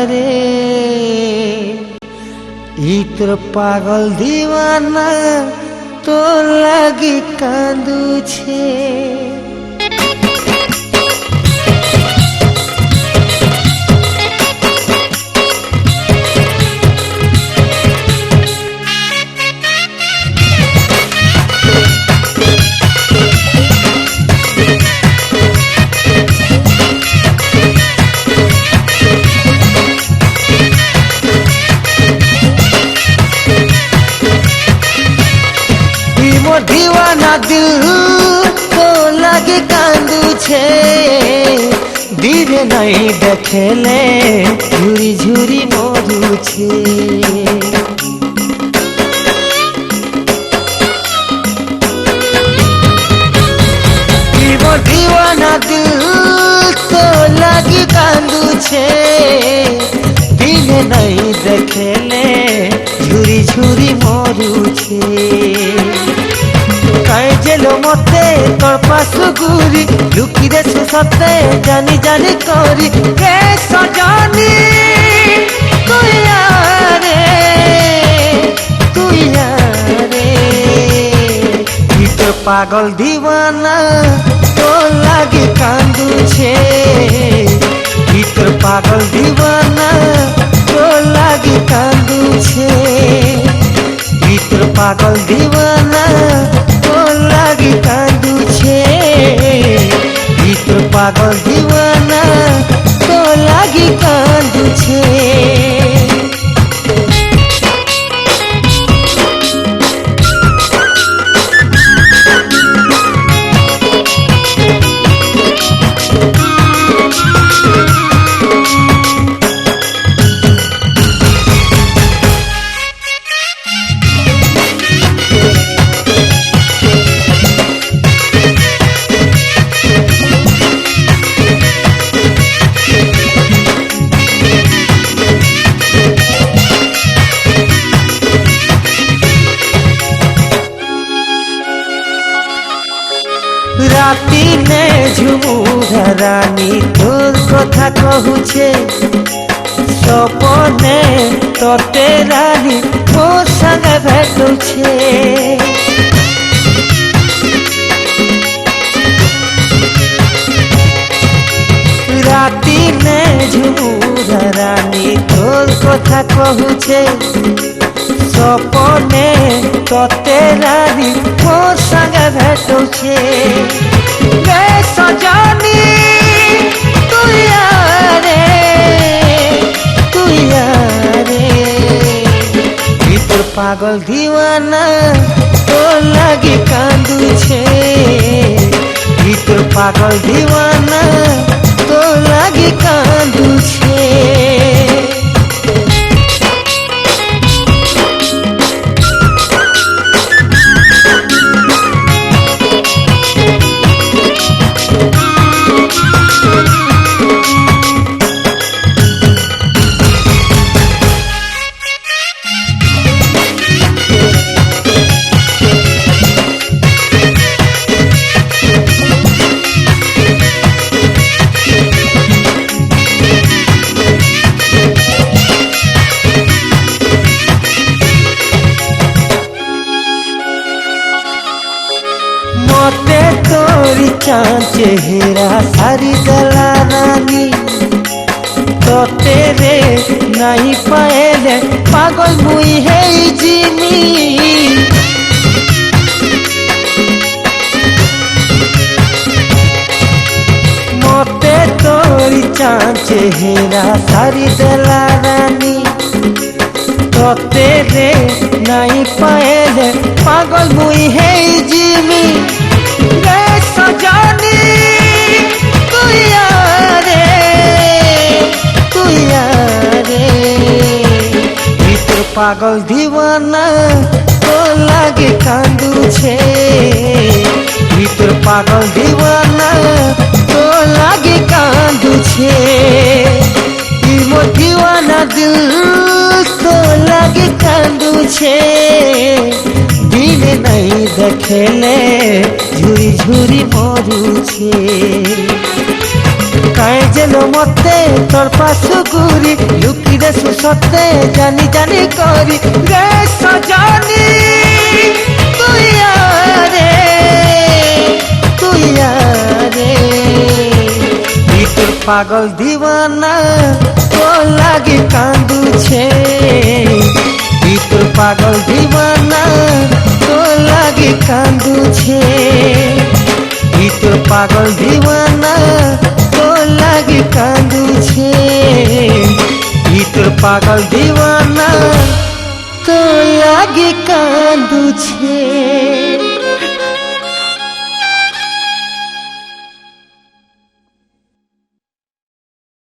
रे इतर पागल दीवाना तो लगी कांदू छे। दीवाना दिल तो लगे कांदू छे, धीरे नहीं देखेले झुरी झुरी मरु छे। दीवाना दिल तो लगे कांदू छे, धीरे नहीं देखेले झुरी झुरी मरु छे। जेलो मते तोर पासुगुरी लुकी दे सते जानी जानी करी के सजानी तू यारे तो पागल दीवाना तो लागे कांदू छे। तो पागल दीवाना तो लागे कांदू छे। तो पागल दीवाना लागी कांदू छे। इतर पागल दीवाना तो लागी कांदू छे। राती ने झुमुरा रानी तोर कथा कहूछे, सपने तोते रानी मोर संगे भेटुछे। राती ने झुमुरा रानी तोर कथा कहूछे, सपने तोते रानी मोर संगे भेटुछे। गे सजानी तू यारे इतर पागल दीवाना तो लागे कांदू छे। इतर पागल दीवाना तो लागे कांदू छे। मते तोरी चाँद चेहरा सारी गला रानी तो तेरे नहीं पाएले पागल मुई है जिमी। मते तोरी चाँद चेहरा सारी गला रानी तो तेरे नहीं पाएले पागल मुई है जिमी। सजानी तू यारे इतर पागल दीवाना तो लागे कांदू छे। इतर पागल दीवाना तो लागे कांदू छे। मोर दीवाना दिल तो लागे कांदू छे। दिल नहीं देखेले झुरी झुरी मरु छे। काहे जेलो मते तोर पासु गुरी लुकी दे सुसते जानी जानी करी रे सजानी तू यारे तोर पागल दीवाना तो लागे कांदू छे तोर पागल दीवाना तो लागे कांदू छे तोर पागल दीवाना तो लागे कांदू छे तोर पागल दीवाना तो लागे कांदू छे।